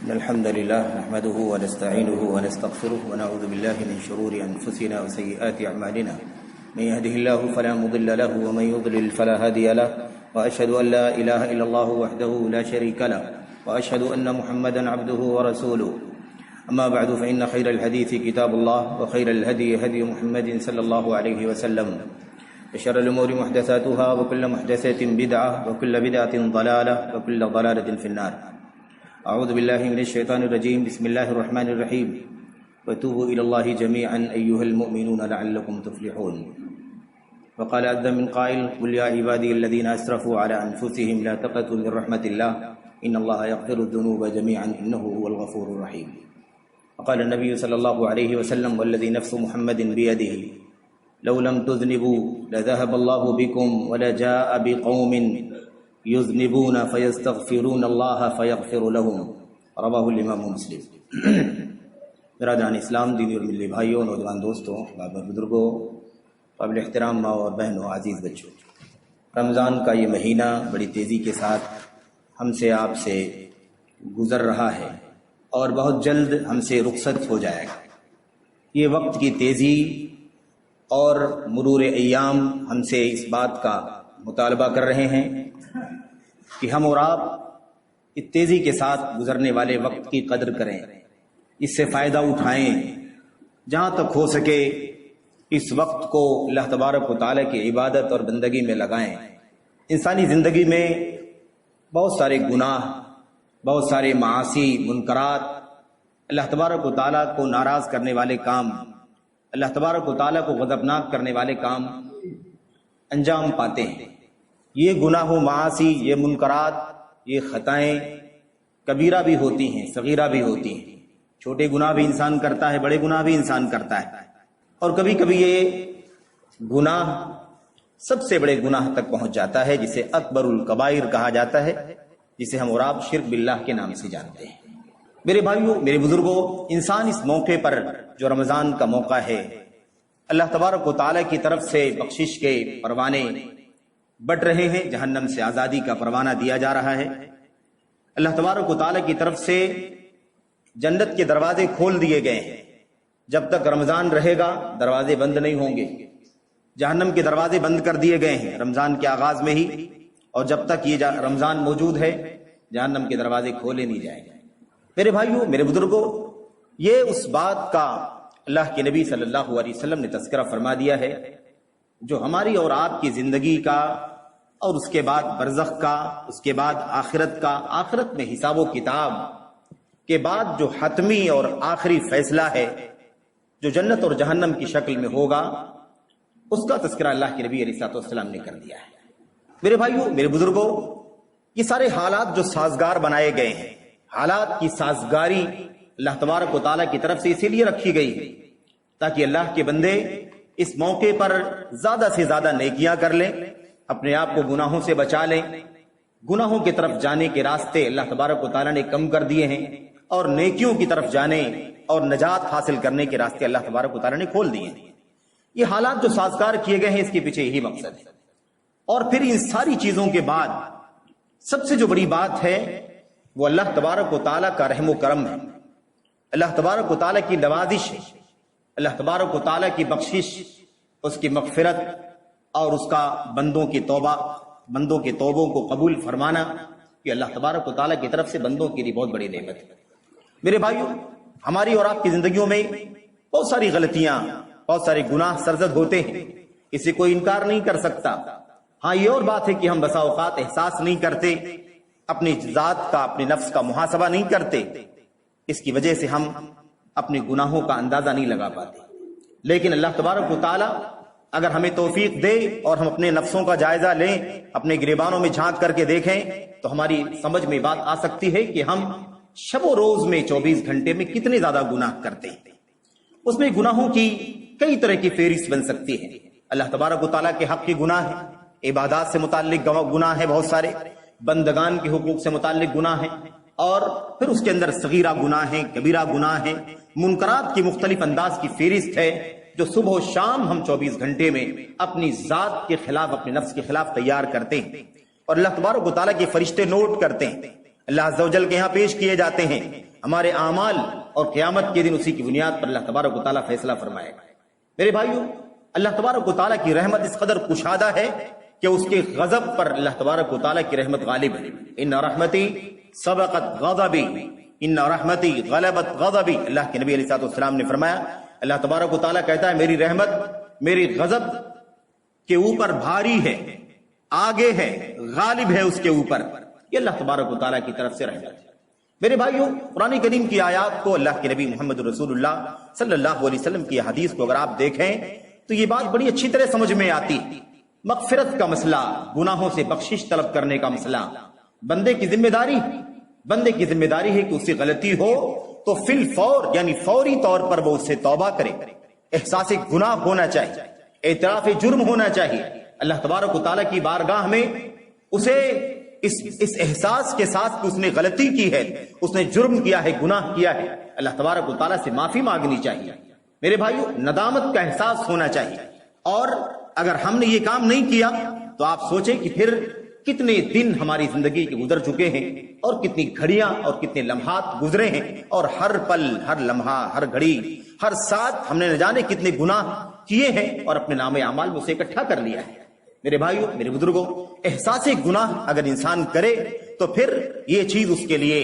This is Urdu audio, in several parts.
إن الحمد لله نحمده ونستعينه ونستغفره ونعوذ بالله من شرور أنفسنا وسيئات أعمالنا من يهده الله فلا مضل له ومن يضلل فلا هادي له وأشهد أن لا إله إلا الله وحده لا شريك له وأشهد أن محمدا عبده ورسوله أما بعد فإن خير الحديث كتاب الله وخير الهدي هدي محمد صلى الله عليه وسلم وشر الأمور محدثاتها وكل محدثة بدعة وكل بدعة ضلالة وكل ضلالة في النار. أعوذ بالله من الشيطان الرجيم. بسم الله الرحمن الرحيم. وتوبوا إلى الله جميعا أيها المؤمنون لعلكم تفلحون. وقال عز من قائل قل يا عبادي الذين أسرفوا على أنفسهم لا تقنطوا من رحمة الله إن الله يغفر الذنوب جميعا إنه هو الغفور الرحيم. وقال النبي صلى الله عليه وسلم والذي نفس محمد بيده لو لم تذنبوا لذهب الله بكم ولجاء بقوم یذنبون فیستغفرون اللہ فیغفر لهم رواہ الامام مسلم. برادران اسلام، دینی اور ملی بھائیوں، نوجوان دوستوں، بابر بزرگوں، قابل احترام ماں اور بہنوں، عزیز بچوں، رمضان کا یہ مہینہ بڑی تیزی کے ساتھ ہم سے آپ سے گزر رہا ہے اور بہت جلد ہم سے رخصت ہو جائے گا. یہ وقت کی تیزی اور مرور ایام ہم سے اس بات کا مطالبہ کر رہے ہیں کہ ہم اور آپ اس تیزی کے ساتھ گزرنے والے وقت کی قدر کریں، اس سے فائدہ اٹھائیں، جہاں تک ہو سکے اس وقت کو اللہ تبارک و تعالیٰ کی عبادت اور بندگی میں لگائیں. انسانی زندگی میں بہت سارے گناہ، بہت سارے معاصی، منکرات، اللہ تبارک و تعالیٰ کو ناراض کرنے والے کام، اللہ تبارک و تعالیٰ کو غضبناک کرنے والے کام انجام پاتے ہیں. یہ گناہ و معاصی، یہ منکرات، یہ خطائیں کبیرہ بھی ہوتی ہیں، صغیرہ بھی ہوتی ہیں. چھوٹے گناہ بھی انسان کرتا ہے، بڑے گناہ بھی انسان کرتا ہے، اور کبھی کبھی یہ گناہ سب سے بڑے گناہ تک پہنچ جاتا ہے، جسے اکبر الکبائر کہا جاتا ہے، جسے ہم اور آپ شرک باللہ کے نام سے جانتے ہیں. میرے بھائیوں، میرے بزرگوں، انسان اس موقع پر جو رمضان کا موقع ہے، اللہ تبارک و تعالیٰ کی طرف سے بخشش کے پروانے بٹ رہے ہیں، جہنم سے آزادی کا پروانہ دیا جا رہا ہے. اللہ تبارک و تعالیٰ کی طرف سے جنت کے دروازے کھول دیے گئے ہیں. جب تک رمضان رہے گا دروازے بند نہیں ہوں گے. جہنم کے دروازے بند کر دیے گئے ہیں رمضان کے آغاز میں ہی، اور جب تک یہ رمضان موجود ہے جہنم کے دروازے کھولے نہیں جائیں گے. میرے بھائیوں، میرے بزرگوں، یہ اس بات کا اللہ کے نبی صلی اللہ علیہ وسلم نے تذکرہ فرما دیا ہے جو ہماری اور آپ کی زندگی کا، اور اس کے بعد برزخ کا، اس کے بعد آخرت کا، آخرت میں حساب و کتاب کے بعد جو حتمی اور آخری فیصلہ ہے جو جنت اور جہنم کی شکل میں ہوگا، اس کا تذکرہ اللہ کے نبی علیہ السلام نے کر دیا ہے. میرے بھائیوں، میرے بزرگوں، یہ سارے حالات جو سازگار بنائے گئے ہیں، حالات کی سازگاری اللہ تبارک و تعالیٰ کی طرف سے اسی لیے رکھی گئی ہے تاکہ اللہ کے بندے اس موقع پر زیادہ سے زیادہ نیکیاں کر لیں، اپنے آپ کو گناہوں سے بچا لیں. گناہوں کی طرف جانے کے راستے اللہ تبارک و تعالیٰ نے کم کر دیے ہیں، اور نیکیوں کی طرف جانے اور نجات حاصل کرنے کے راستے اللہ تبارک و تعالیٰ نے کھول دیے ہیں. یہ حالات جو سازگار کیے گئے ہیں، اس کے پیچھے یہی مقصد ہے. اور پھر ان ساری چیزوں کے بعد سب سے جو بڑی بات ہے وہ اللہ تبارک و تعالیٰ کا رحم و کرم ہے، اللہ تبارک و تعالیٰ کی نوازش ہے، اللہ تبارک و تعالیٰ کی بخشش، اس کی مغفرت، اور اس کا بندوں کی توبہ، بندوں کے توبوں کو قبول فرمانا، کہ اللہ تبارک و تعالیٰ کی طرف سے بندوں کے لیے بہت بڑی نعمت ہے. میرے بھائیوں، ہماری اور آپ کی زندگیوں میں بہت ساری غلطیاں، بہت سارے گناہ سرزد ہوتے ہیں، اسے کوئی انکار نہیں کر سکتا. ہاں، یہ اور بات ہے کہ ہم بسا اوقات احساس نہیں کرتے، اپنی ذات کا، اپنے نفس کا محاسبہ نہیں کرتے، اس کی وجہ سے ہم اپنے گناہوں کا اندازہ نہیں لگا پاتے. لیکن اللہ تبارک و تعالیٰ اگر ہمیں توفیق دے اور ہم اپنے نفسوں کا جائزہ لیں، اپنے گریبانوں میں جھانک کر کے دیکھیں، تو ہماری سمجھ میں بات آ سکتی ہے کہ ہم شب و روز میں 24 گھنٹے میں کتنے زیادہ گناہ کرتے ہیں. اس میں گناہوں کی کئی طرح کی فہرست بن سکتی ہے. اللہ تبارک و تعالیٰ کے حق کی گناہ ہے، عبادات سے متعلق گناہ ہے، بہت سارے بندگان کے حقوق سے متعلق گناہ ہیں، اور پھر اس کے اندر صغیرہ گناہ ہیں، کبیرہ گناہ ہیں، منکرات کی مختلف انداز کی فہرست ہے جو صبح و شام ہم 24 گھنٹے میں اپنی ذات کے خلاف، اپنے نفس کے خلاف تیار کرتے ہیں. اور اللہ تبارک و تعالیٰ کے فرشتے نوٹ کرتے ہیں. اللہ عز و جل کے یہاں پیش کیے جاتے ہیں، ہمارے اعمال، اور قیامت کے دن اسی کی بنیاد پر اللہ تبارک و تعالیٰ فیصلہ فرمائے گا۔ میرے بھائیو، اللہ تبارک و تعالیٰ کی رحمت اس قدر کشادہ ہے کہ اس کے غضب پر اللہ تبارک و تعالیٰ کی رحمت غالب ہے۔ ان رحمتی سبقت غضبی، ان رحمتی غلبت غضبی، اللہ کے نبی علیہ الصلوۃ والسلام نے فرمایا، اللہ تبارک و تعالیٰ کہتا ہے میری رحمت میری غضب کے اوپر بھاری ہے، آگے ہے، غالب ہے اس کے اوپر۔ یہ اللہ تبارک و تعالیٰ کی طرف سے رحمت ہے۔ میرے بھائیو، قرآن کریم کی آیات کو، اللہ کے نبی محمد رسول اللہ صلی اللہ علیہ وسلم کی حدیث کو اگر آپ دیکھیں تو یہ بات بڑی اچھی طرح سمجھ میں آتی ہے۔ مغفرت کا مسئلہ، گناہوں سے بخشش طلب کرنے کا مسئلہ، بندے کی ذمہ داری ہے کہ اس سے غلطی ہو تو فی الفور یعنی فوری طور پر وہ اس سے توبہ کرے، احساس گناہ ہونا چاہیے، اعتراف جرم ہونا چاہیے۔ اللہ تبارک و تعالیٰ کی بارگاہ میں اسے اس احساس کے ساتھ کہ اس نے غلطی کی ہے، اس نے جرم کیا ہے، گناہ کیا ہے، اللہ تبارک و تعالیٰ سے معافی مانگنی چاہیے۔ میرے بھائیو، ندامت کا احساس ہونا چاہیے، اور اگر ہم نے یہ کام نہیں کیا تو آپ سوچیں کہ پھر کتنے دن ہماری زندگی کے گزر چکے ہیں، اور کتنی گھڑیاں اور کتنے لمحات گزرے ہیں، اور ہر پل، ہر لمحہ، ہر گھڑی، ہر ساتھ ہم نے نہ جانے کتنے گناہ کیے ہیں اور اپنے نام اعمال میں اسے اکٹھا کر لیا ہے۔ میرے بھائیو، میرے بزرگوں، احساس گناہ اگر انسان کرے تو پھر یہ چیز اس کے لیے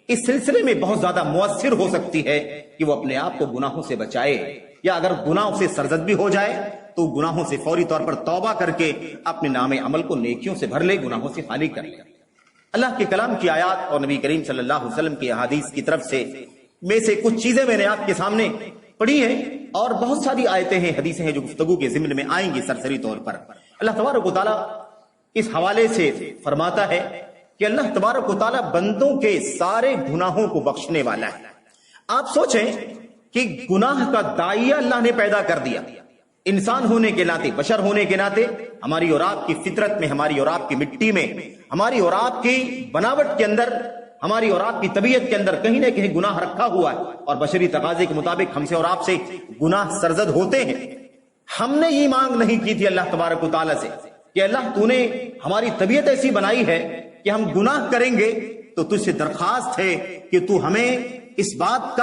اس سلسلے میں بہت زیادہ مؤثر ہو سکتی ہے کہ وہ اپنے آپ کو گناہوں سے بچائے، یا اگر گناہ اسے سرزد بھی ہو جائے تو گناہوں سے فوری طور پر توبہ کر کے اپنے نام عمل کو نیکیوں سے بھر لے، گناہوں سے خالی کر لے۔ اللہ کے کلام کی آیات اور نبی کریم صلی اللہ علیہ وسلم کی احادیث کی طرف سے میں سے کچھ چیزیں میں نے آپ کے سامنے پڑھی ہیں، اور بہت ساری آیتیں ہیں، حدیثیں ہیں جو گفتگو کے ضمن میں آئیں گی سرسری طور پر۔ اللہ تبارک و تعالیٰ اس حوالے سے فرماتا ہے کہ اللہ تبارک و تعالیٰ بندوں کے سارے گناہوں کو بخشنے والا ہے۔ آپ سوچیں کہ گناہ کا داعیہ اللہ نے پیدا کر دیا، انسان ہونے کے ناطے، بشر ہونے کے ناطے، ہماری اور آپ کی فطرت میں، ہماری اور آپ کی مٹی میں، ہماری اور آپ کی بناوٹ کے اندر، ہماری اور آپ کی طبیعت کے اندر کہیں نہ کہیں گناہ رکھا ہوا ہے، اور بشری تقاضے کے مطابق ہم سے اور آپ سے گناہ سرزد ہوتے ہیں۔ ہم نے یہ مانگ نہیں کی تھی اللہ تبارک و تعالیٰ سے کہ اللہ تو نے ہماری طبیعت ایسی بنائی ہے کہ ہم گناہ کریں گے، تو تجھ سے درخواست ہے کہ تو ہمیں اس بات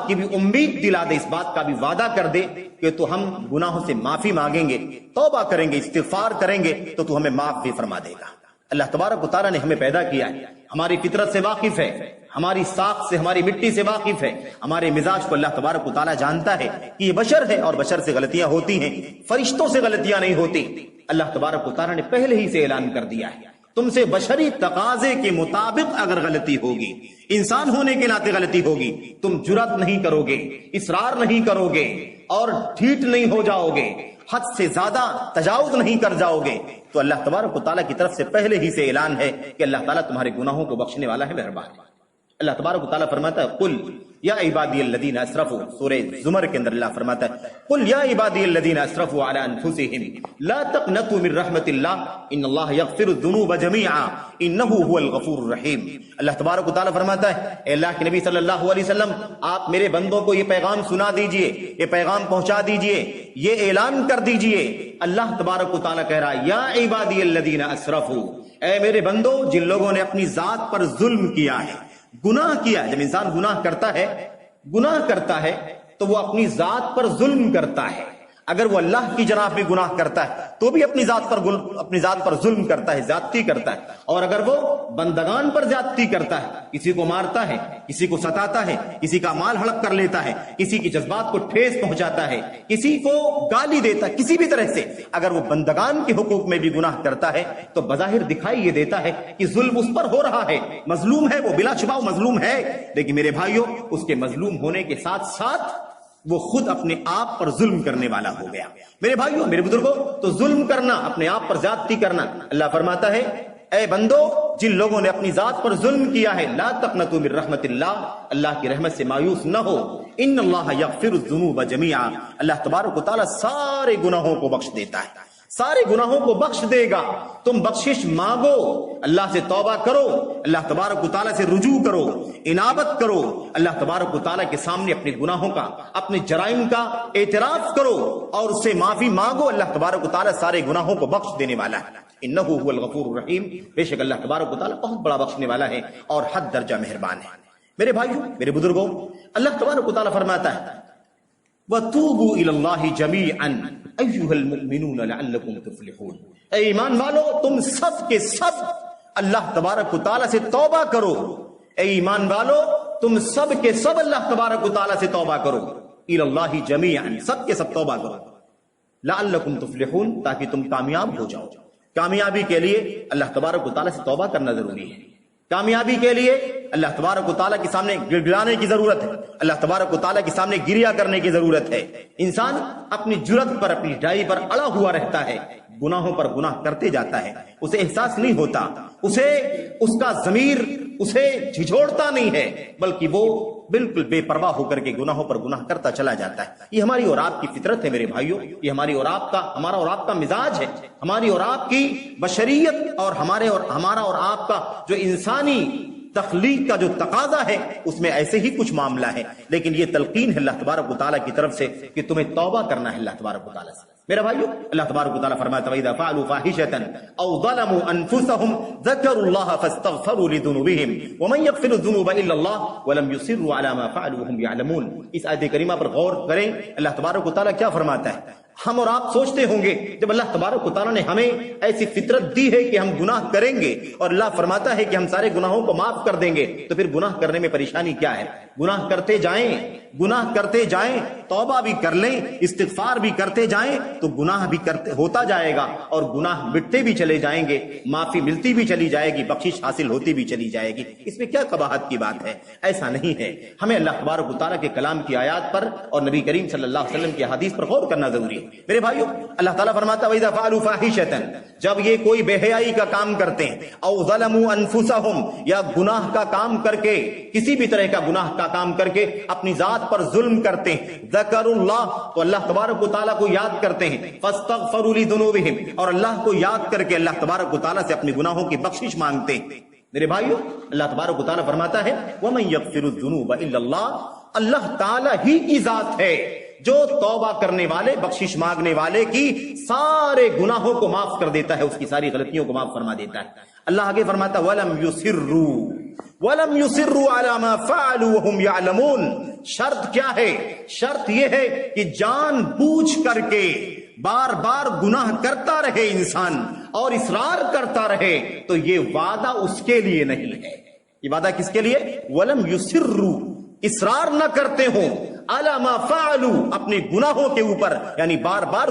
کی بھی امید دلا دے، اس بات کا بھی وعدہ کر دے کہ تو ہم گناہوں سے معافی مانگیں گے، توبہ کریں گے، استغفار کریں گے تو تو ہمیں معاف بھی فرما دے گا۔ اللہ تبارک و تعالیٰ نے ہمیں پیدا کیا ہے، ہماری فطرت سے واقف ہے، ہماری ساخت سے، ہماری مٹی سے واقف ہے، ہمارے مزاج کو اللہ تبارک و تعالیٰ جانتا ہے کہ یہ بشر ہے اور بشر سے غلطیاں ہوتی ہیں، فرشتوں سے غلطیاں نہیں ہوتی۔ اللہ تبارک و تعالیٰ نے پہلے ہی سے اعلان کر دیا ہے، تم سے بشری تقاضے کے مطابق اگر غلطی ہوگی، انسان ہونے کے ناطے غلطی ہوگی، تم جرأت نہیں کرو گے، اصرار نہیں کرو گے، اور ڈھیٹ نہیں ہو جاؤ گے، حد سے زیادہ تجاوز نہیں کر جاؤ گے، تو اللہ تبارک و تعالیٰ کی طرف سے پہلے ہی سے اعلان ہے کہ اللہ تعالیٰ تمہارے گناہوں کو بخشنے والا ہے، مہربان ہے۔ اللہ تبارک و تعالیٰ فرماتا ہے قل یا عبادی الذین اسرفوا، سورہ زمر کے اندر اللہ فرماتا ہے قل یا عبادی الذین اسرفوا علی انفسہم لا تقنطوا من رحمت اللہ ان اللہ یغفر الذنوب جميعا انہ هو الغفور الرحیم۔ اللہ تبارک و تعالیٰ فرماتا ہے اے اللہ کے نبی صلی اللہ علیہ وسلم، آپ میرے بندوں کو یہ پیغام سنا دیجئے، یہ پیغام پہنچا دیجئے، یہ اعلان کر دیجئے۔ اللہ تبارک و تعالیٰ کہہ رہا ہے یا عبادی الذین اسرفوا، اے میرے بندو جن لوگوں نے اپنی ذات پر ظلم کیا ہے، گناہ کیا ہے۔ جب انسان گناہ کرتا ہے تو وہ اپنی ذات پر ظلم کرتا ہے۔ اگر وہ اللہ کی جناب میں گناہ کرتا ہے تو بھی اپنی ذات پر ظلم کرتا ہے، زیادتی کرتا ہے، اور اگر وہ بندگان پر زیادتی کرتا ہے، کسی کو مارتا ہے، کسی کو ستاتا ہے، کسی کا مال ہڑپ کر لیتا ہے، کسی کی جذبات کو ٹھیس پہنچاتا ہے، کسی کو گالی دیتا ہے، کسی بھی طرح سے اگر وہ بندگان کے حقوق میں بھی گناہ کرتا ہے تو بظاہر دکھائی یہ دیتا ہے کہ ظلم اس پر ہو رہا ہے، مظلوم ہے وہ، بلا شبہ وہ مظلوم ہے، لیکن میرے بھائیوں اس کے مظلوم ہونے کے ساتھ ساتھ وہ خود اپنے آپ پر ظلم کرنے والا ہو گیا۔ میرے بھائیوں، میرے بزرگوں، تو ظلم کرنا، اپنے آپ پر زیادتی کرنا، اللہ فرماتا ہے اے بندو جن لوگوں نے اپنی ذات پر ظلم کیا ہے لا تقنطوا من رحمت اللہ، اللہ کی رحمت سے مایوس نہ ہو، ان اللہ یغفر الذنوب جميعا، اللہ تبارک و تعالیٰ سارے گناہوں کو بخش دیتا ہے، سارے گناہوں کو بخش دے گا۔ تم بخشش مانگو، اللہ سے توبہ کرو، اللہ تبارک و تعالیٰ سے رجوع کرو، انابت کرو، اللہ تبارک و تعالیٰ کے سامنے اپنے گناہوں کا، اپنے جرائم کا اعتراف کرو اور اس سے معافی مانگو، اللہ تبارک و تعالیٰ سارے گناہوں کو بخش دینے والا ہے۔ انہ هو الغفور الرحیم، بے شک اللہ تبارک و تعالیٰ بہت بڑا بخشنے والا ہے اور حد درجہ مہربان ہے۔ میرے بھائیوں، میرے بزرگوں، اللہ تبارک و تعالیٰ فرماتا ہے وَتُوبُوا إِلَى اللَّهِ جَمِيعًا أَيُّهَا الْمُؤْمِنُونَ لَعَلَّكُمْ تُفْلِحُونَ، اے ایمان والو تم سب کے سب اللہ تبارک و تعالیٰ سے توبہ کرو، اے ایمان والو تم سب کے سب اللہ تبارک و تعالیٰ سے توبہ کرو، إِلَى اللَّهِ جَمِيعًا، سب کے سب توبہ کرو، لَعَلَّكُمْ تُفْلِحُونَ، تاکہ تم کامیاب ہو جاؤ۔ کامیابی کے لیے اللہ تبارک و تعالیٰ سے توبہ کرنا ضروری ہے۔ کامیابی کے لیے اللہ تبارک و تعالیٰ کے سامنے گڑگڑانے کی ضرورت ہے، اللہ تبارک و تعالیٰ کے سامنے گریا کرنے کی ضرورت ہے۔ انسان اپنی جرت پر، اپنی ڈھائی پر اڑا ہوا رہتا ہے، گناہوں پر گناہ کرتے جاتا ہے، اسے احساس نہیں ہوتا، اسے اس کا ضمیر اسے جھجھوڑتا نہیں ہے، بلکہ وہ بالکل بے پرواہ ہو کر کے گناہوں پر گناہ کرتا چلا جاتا ہے۔ یہ ہماری اور آپ کی فطرت ہے میرے بھائیوں، یہ ہماری اور آپ کا، ہمارا اور آپ کا مزاج ہے، ہماری اور آپ کی بشریت اور ہمارا اور آپ کا جو انسانی تخلیق کا جو تقاضا ہے اس میں ایسے ہی کچھ معاملہ ہے، لیکن یہ تلقین ہے اللہ تبارک و تعالیٰ کی طرف سے کہ تمہیں توبہ کرنا ہے اللہ تبارک و تعالیٰ سے۔ میرے بھائیو، اللہ تبارک و تعالیٰ فرماتا ہے وَإِذَا فَعَلُوا فَاحِشَةً أَوْ ظَلَمُوا أَنفُسَهُمْ ذَكَرُوا اللَّهَ فَاسْتَغْفَرُوا لِذُنُوبِهِمْ وَمَن يَغْفِرُ الذُّنُوبَ إِلَّا اللَّهُ وَلَمْ يُصِرُّوا عَلَى مَا فَعَلُوا وَهُمْ يَعْلَمُونَ۔ اس آیت کریمہ پر غور کریں، اللہ تبارک و تعالیٰ کیا فرماتا ہے۔ ہم اور آپ سوچتے ہوں گے جب اللہ تبارک و تعالیٰ نے ہمیں ایسی فطرت دی ہے کہ ہم گناہ کریں گے اور اللہ فرماتا ہے کہ ہم سارے گناہوں کو معاف کر دیں گے، تو پھر گناہ کرنے میں پریشانی کیا ہے؟ گناہ کرتے جائیں، توبہ بھی کر لیں، استغفار بھی کرتے جائیں تو گناہ بھی ہوتا جائے گا اور گناہ مٹتے بھی چلے جائیں گے، معافی ملتی بھی چلی جائے گی، بخشش حاصل ہوتی بھی چلی جائے گی۔ اس میں کیا قباحت کی بات ہے؟ ایسا نہیں ہے۔ ہمیں اللہ تبارک و تعالیٰ کے کلام کی آیات پر اور نبی کریم صلی اللہ علیہ وسلم کی حدیث پر غور کرنا ضروری ہے۔ میرے بھائیو، اللہ تعالیٰ فرماتا ہے وَإِذَا فَعَلُوا فَاحِشَةً، جب یہ کوئی بے حیائی کا کام کرتے ہیں، او ظلموا انفسهم، یا گناہ کا کام کر کے، کسی بھی طرح کا گناہ کا کام کر کے اپنی ذات پر ظلم کرتے ہیں، ذکروا اللہ، تو اللہ تبارک و تعالیٰ کو یاد کرتے ہیں، فاستغفروا لذنوبهم، اور اللہ کو یاد کر کے اللہ تبارک و تعالیٰ سے اپنی گناہوں کی بخشش مانگتے ہیں۔ میرے بھائیو، اللہ تبارک و تعالیٰ فرماتا ہے وَمَن يَغْفِرُ الذُّنُوبَ إِلَّا اللَّهُ، اللہ تعالیٰ ہی کی ذات ہے جو توبہ کرنے والے، بخشش مانگنے والے کی سارے گناہوں کو معاف کر دیتا ہے، اس کی ساری غلطیوں کو معاف فرما دیتا ہے۔ اللہ آگے فرماتا ہے وَلَمْ يُصِرُّوا عَلَى مَا فَعَلُوا وَهُمْ يَعْلَمُونَ، شرط کیا ہے؟ شرط یہ ہے کہ جان بوجھ کر کے بار بار گناہ کرتا رہے انسان اور اصرار کرتا رہے تو یہ وعدہ اس کے لیے نہیں ہے۔ یہ وعدہ کس کے لیے؟ وَلَمْ يُصِرُّوا، اصرار نہ کرتے ہوں، عَلَى مَا فَعَلُوا، اپنے گناہوں کے اوپر، یعنی بار بار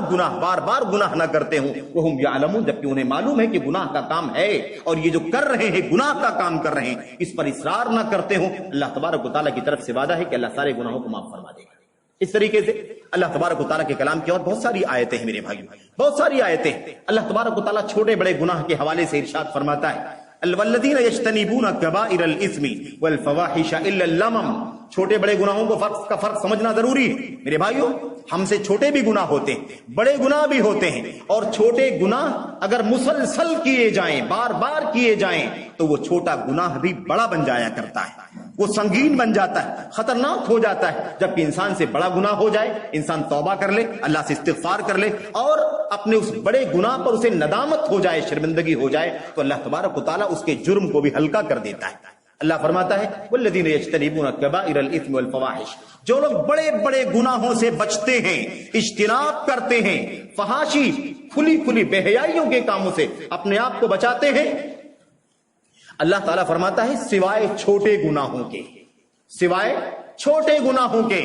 گناہ نہ کرتے ہوں، وَهُمْ يَعْلَمُونَ، جبکہ انہیں معلوم ہے کہ گناہ کا کام ہے اور یہ جو کر رہے ہیں گناہ کا کام کر رہے ہیں، اس پر اصرار نہ کرتے ہوں۔ اللہ تبارک و تعالیٰ کی طرف سے وعدہ ہے کہ اللہ سارے گناہوں کو معاف فرما دے گا۔ اس طریقے سے اللہ تبارک و تعالیٰ کے کلام کی اور بہت ساری آیتیں ہیں میرے بھائیوں، بہت ساری آیتیں۔ اللہ تبارک و تعالیٰ چھوٹے بڑے گناہ کے حوالے سے ارشاد فرماتا ہے الذین یجتنبون کبائر الاثم والفواحش الا اللمم، چھوٹے بڑے گناہوں کو کا فرق سمجھنا ضروری ہے میرے بھائیوں۔ ہم سے چھوٹے بھی گناہ ہوتے ہیں، بڑے گناہ بھی ہوتے ہیں، اور چھوٹے گناہ اگر مسلسل کیے جائیں، بار بار کیے جائیں تو وہ چھوٹا گناہ بھی بڑا بن جایا کرتا ہے، وہ سنگین بن جاتا ہے، خطرناک ہو جاتا ہے۔ جبکہ انسان سے بڑا گناہ ہو جائے، انسان توبہ کر لے، اللہ سے استغفار کر لے اور اپنے اس بڑے گناہ پر اسے ندامت ہو جائے، شرمندگی ہو جائے، تو اللہ تبارک و تعالیٰ اس کے جرم کو بھی ہلکا کر دیتا ہے۔ اللہ فرماتا ہے والذین یجتنبون کبائر الاثم والفواحش، جو لوگ بڑے بڑے گناہوں سے بچتے ہیں، اجتناب کرتے ہیں، فحاشی کھلی کھلی بے حیائیوں کے کاموں سے اپنے آپ کو بچاتے ہیں، اللہ تعالیٰ فرماتا ہے سوائے چھوٹے گناہوں کے، سوائے چھوٹے گناہوں کے،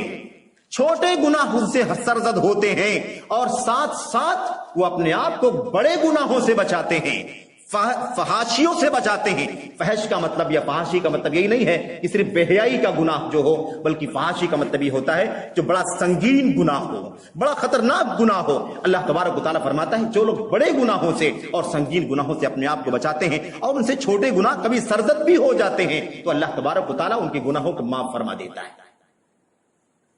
چھوٹے گناہ ان سے سرزد ہوتے ہیں اور ساتھ ساتھ وہ اپنے آپ کو بڑے گناہوں سے بچاتے ہیں، فحاشیوں سے بچاتے ہیں۔ فحش کا مطلب یا فحاشی کا مطلب یہی نہیں ہے کہ صرف بے حیائی کا گناہ جو ہو، بلکہ فحاشی کا مطلب یہ ہوتا ہے جو بڑا سنگین گناہ ہو، بڑا خطرناک گناہ ہو۔ اللہ تبارک و تعالیٰ فرماتا ہے جو لوگ بڑے گناہوں سے اور سنگین گناہوں سے اپنے آپ کو بچاتے ہیں اور ان سے چھوٹے گناہ کبھی سرزد بھی ہو جاتے ہیں تو اللہ تبارک و تعالیٰ ان کے گناہوں کو معاف فرما دیتا ہے۔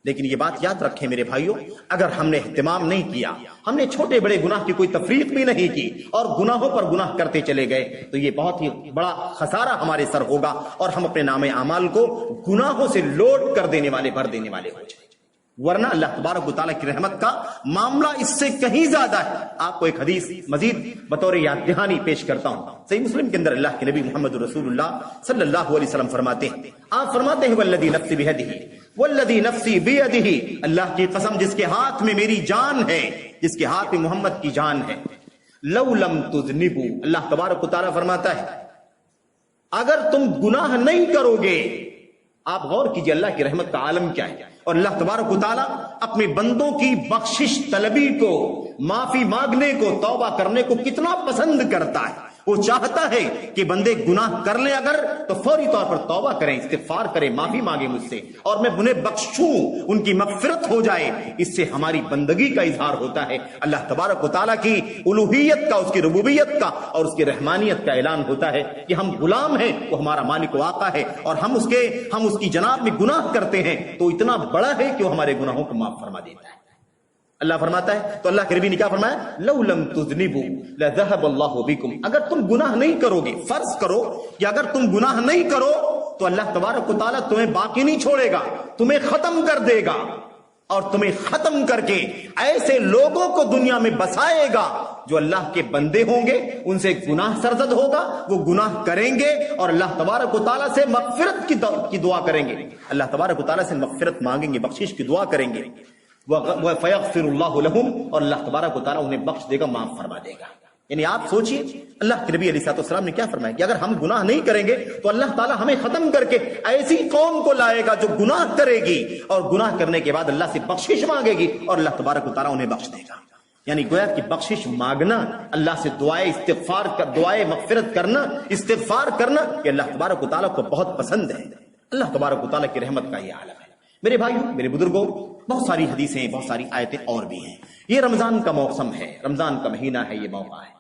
لیکن یہ بات یاد رکھیں میرے بھائیوں، اگر ہم نے اہتمام نہیں کیا، ہم نے چھوٹے بڑے گناہ کی کوئی تفریق بھی نہیں کی اور گناہوں پر گناہ کرتے چلے گئے تو یہ بہت ہی بڑا خسارہ ہمارے سر ہوگا اور ہم اپنے نام اعمال کو گناہوں سے لوٹ کر دینے والے، بھر دینے والے ہو جائیں۔ ورنہ اللہ تبارک و تعالیٰ کی رحمت کا معاملہ اس سے کہیں زیادہ ہے۔ آپ کو ایک حدیث مزید بطور یاد دہانی پیش کرتا ہوں۔ صحیح مسلم کے اندر اللہ کے نبی محمد رسول اللہ صلی اللہ علیہ وسلم فرماتے ہیں، آپ فرماتے ہیں والذی نفسی بیدہ، والذی نفسی بیدہ، اللہ کی قسم جس کے ہاتھ میں میری جان ہے، جس کے ہاتھ میں محمد کی جان ہے، لو لم تذنبوا، اللہ تبارک و تعالیٰ فرماتا ہے اگر تم گناہ نہیں کرو گے، آپ غور کیجئے اللہ کی رحمت کا عالم کیا ہے، اور اللہ تبارک و تعالیٰ اپنے بندوں کی بخشش طلبی کو، معافی مانگنے کو، توبہ کرنے کو کتنا پسند کرتا ہے۔ وہ چاہتا ہے کہ بندے گناہ کر لیں اگر تو فوری طور پر توبہ کریں، استغفار کریں، معافی مانگیں مجھ سے اور میں انہیں بخشوں، ان کی مغفرت ہو جائے۔ اس سے ہماری بندگی کا اظہار ہوتا ہے، اللہ تبارک و تعالیٰ کی الوہیت کا، اس کی ربوبیت کا اور اس کی رحمانیت کا اعلان ہوتا ہے کہ ہم غلام ہیں، وہ ہمارا مالک و آقا ہے، اور ہم اس کی جناب میں گناہ کرتے ہیں تو اتنا بڑا ہے کہ وہ ہمارے گناہوں کو معاف فرما دیتا ہے۔ اللہ فرماتا ہے، تو اللہ کے نبی نے کیا فرمایا، لو لم تذنبوا لذهب اللہ بکم، اگر تم گناہ نہیں کرو گے، فرض کرو کہ اگر تم گناہ نہیں کرو تو اللہ تبارک و تعالیٰ تمہیں باقی نہیں چھوڑے گا، تمہیں ختم کر دے گا، اور تمہیں ختم کر کے ایسے لوگوں کو دنیا میں بسائے گا جو اللہ کے بندے ہوں گے، ان سے گناہ سرزد ہوگا، وہ گناہ کریں گے اور اللہ تبارک و تعالیٰ سے مغفرت کی دعا کریں گے، اللہ تبارک و تعالیٰ سے مغفرت مانگیں گے، بخشش کی دعا کریں گے، فَيَغْفِرُ اللَّهُ لَهُمْ، اور اللہ تبارک و تعالیٰ انہیں بخش دے گا، معاف فرما دے گا۔ یعنی آپ سوچئے اللہ کے نبی علیہ السلام نے کیا فرمایا کہ اگر ہم گناہ نہیں کریں گے تو اللہ تعالیٰ ہمیں ختم کر کے ایسی قوم کو لائے گا جو گناہ کرے گی، اور گناہ کرنے کے بعد اللہ سے بخشش مانگے گی اور اللہ تبارک و تعالیٰ انہیں بخش دے گا۔ یعنی گویا کہ بخشش مانگنا، اللہ سے دعائے مغفرت کرنا، استغفار کرنا، کہ اللہ تبارک و تعالیٰ کو بہت پسند ہے۔ اللہ تبارک و تعالیٰ کی رحمت کا یہ عالم ہے۔ میرے بھائیوں، میرے بزرگوں، بہت ساری حدیثیں، بہت ساری آیتیں اور بھی ہیں۔ یہ رمضان کا موسم ہے، رمضان کا مہینہ ہے، یہ موقع ہے،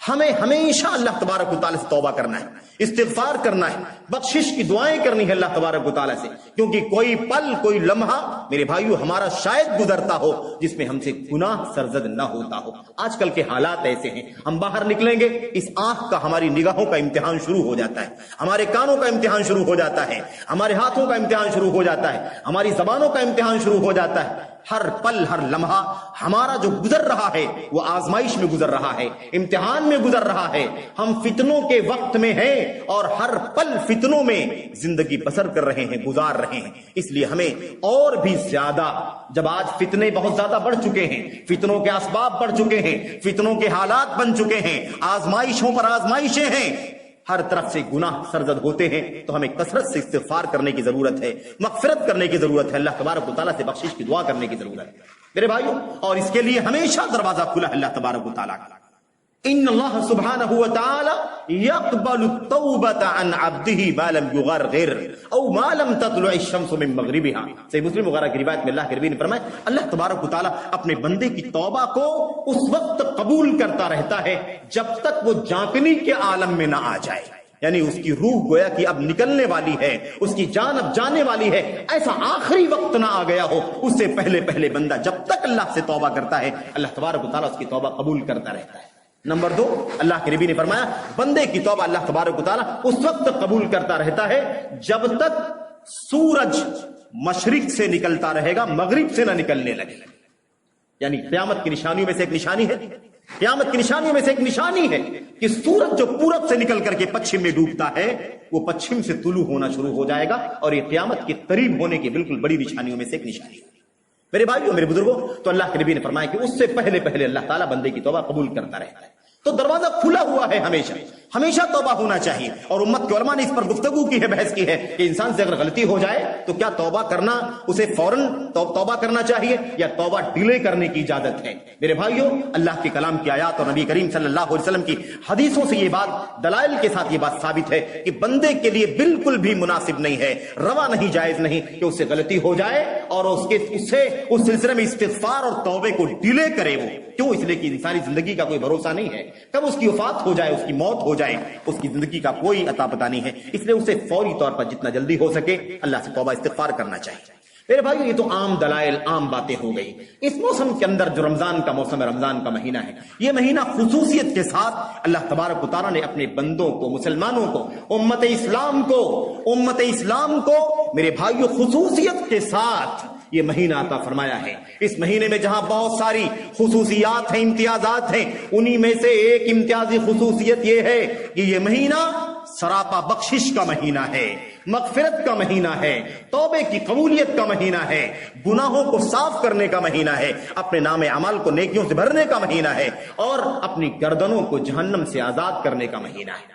ہمیں ہمیشہ اللہ تبارک و تعالیٰ سے توبہ کرنا ہے، استغفار کرنا ہے، بخشش کی دعائیں کرنی ہے اللہ تبارک و تعالیٰ سے، کیونکہ کوئی پل، کوئی لمحہ میرے بھائیو ہمارا شاید گزرتا ہو جس میں ہم سے گناہ سرزد نہ ہوتا ہو۔ آج کل کے حالات ایسے ہیں، ہم باہر نکلیں گے، اس آنکھ کا، ہماری نگاہوں کا امتحان شروع ہو جاتا ہے، ہمارے کانوں کا امتحان شروع ہو جاتا ہے، ہمارے ہاتھوں کا امتحان شروع ہو جاتا ہے، ہماری زبانوں کا امتحان شروع ہو جاتا ہے۔ ہر پل، ہر لمحہ ہمارا جو گزر رہا ہے وہ آزمائش میں گزر رہا ہے، امتحان میں گزر رہا ہے، ہم فتنوں کے وقت میں ہیں اور ہر پل فتنوں میں زندگی بسر کر رہے ہیں، گزار رہے ہیں۔ اس لیے ہمیں اور بھی زیادہ، جب آج فتنے بہت زیادہ بڑھ چکے ہیں، فتنوں کے اسباب بڑھ چکے ہیں، فتنوں کے حالات بن چکے ہیں، آزمائشوں پر آزمائشیں ہیں، ہر طرف سے گناہ سرزد ہوتے ہیں، تو ہمیں کثرت سے استغفار کرنے کی ضرورت ہے، مغفرت کرنے کی ضرورت ہے، اللہ تبارک و تعالیٰ سے بخشش کی دعا کرنے کی ضرورت ہے میرے بھائیوں۔ اور اس کے لیے ہمیشہ دروازہ کھلا ہے اللہ تبارک و تعالیٰ کا۔ ان اللہ سبحانہ وتعالی یقبل التوبۃ عن عبدہ ما لم یغرغر او ما لم تطلع الشمس من مغربها۔ صحیح مسلم وغیرہ کی روایت میں اللہ کے نبی نے فرمایا اللہ تبارک و تعالیٰ اپنے بندے کی توبہ کو اس وقت قبول کرتا رہتا ہے جب تک وہ جانکنی کے عالم میں نہ آ جائے، یعنی اس کی روح گویا کہ اب نکلنے والی ہے، اس کی جان اب جانے والی ہے، ایسا آخری وقت نہ آ گیا ہو، اس سے پہلے بندہ جب تک اللہ سے توبہ کرتا ہے اللہ تبارک و تعالیٰ اس کی توبہ قبول کرتا رہتا ہے۔ نمبر 2، اللہ کے نبی نے فرمایا بندے کی توبہ اللہ تبارک و تعالیٰ اس وقت قبول کرتا رہتا ہے جب تک سورج مشرق سے نکلتا رہے گا، مغرب سے نہ نکلنے لگے۔ یعنی قیامت کی نشانیوں میں سے ایک نشانی ہے، قیامت کی نشانیوں میں سے ایک نشانی ہے کہ سورج جو پورب سے نکل کر کے پچھم میں ڈوبتا ہے وہ پچھم سے طلوع ہونا شروع ہو جائے گا، اور یہ قیامت کے قریب ہونے کی بالکل بڑی نشانیوں میں سے ایک نشانی ہے میرے بھائیوں، میرے بزرگوں۔ تو اللہ کے نبی نے فرمایا کہ اس سے پہلے اللہ تعالیٰ بندے کی توبہ قبول کرتا رہتا ہے، تو دروازہ کھلا ہوا ہے، ہمیشہ توبہ ہونا چاہیے۔ اور امت کے علماء نے اس پر گفتگو کی ہے، بحث کی ہے کہ انسان سے اگر غلطی ہو جائے تو کیا توبہ کرنا، اسے فوراً توبہ کرنا چاہیے یا توبہ ڈیلے کرنے کی اجازت ہے؟ میرے بھائیوں، اللہ کے کلام کی آیات اور نبی کریم صلی اللہ علیہ وسلم کی حدیثوں سے یہ بات، دلائل کے ساتھ یہ بات ثابت ہے کہ بندے کے لیے بالکل بھی مناسب نہیں ہے، روا نہیں، جائز نہیں کہ اس سے غلطی ہو جائے اور اس سلسلے میں استغفار اور توبے کو ڈیلے کرے۔ وہ کیوں؟ اس لیے کہ انسانی زندگی کا کوئی بھروسہ نہیں ہے، کب اس کی وفات ہو جائے، اس کی موت ہو جائے، اس کی زندگی کا کوئی عطا پتہ نہیں ہے۔ اس لیے اسے فوری طور پر جتنا جلدی ہو سکے اللہ سے توبہ استغفار کرنا چاہیے میرے بھائیو۔ یہ تو عام دلائل، عام باتیں ہو گئی۔ اس موسم کے اندر جو رمضان کا موسم ہے، رمضان کا مہینہ ہے، یہ مہینہ خصوصیت کے ساتھ اللہ تبارک و تعالیٰ نے اپنے بندوں کو، مسلمانوں کو، امت اسلام کو میرے بھائیو خصوصیت کے ساتھ یہ مہینہ عطا فرمایا ہے۔ اس مہینے میں جہاں بہت ساری خصوصیات ہیں، امتیازات ہیں، انہی میں سے ایک امتیازی خصوصیت یہ ہے کہ یہ مہینہ سراپا بخشش کا مہینہ ہے، مغفرت کا مہینہ ہے، توبے کی قبولیت کا مہینہ ہے، گناہوں کو صاف کرنے کا مہینہ ہے، اپنے نام اعمال کو نیکیوں سے بھرنے کا مہینہ ہے، اور اپنی گردنوں کو جہنم سے آزاد کرنے کا مہینہ ہے۔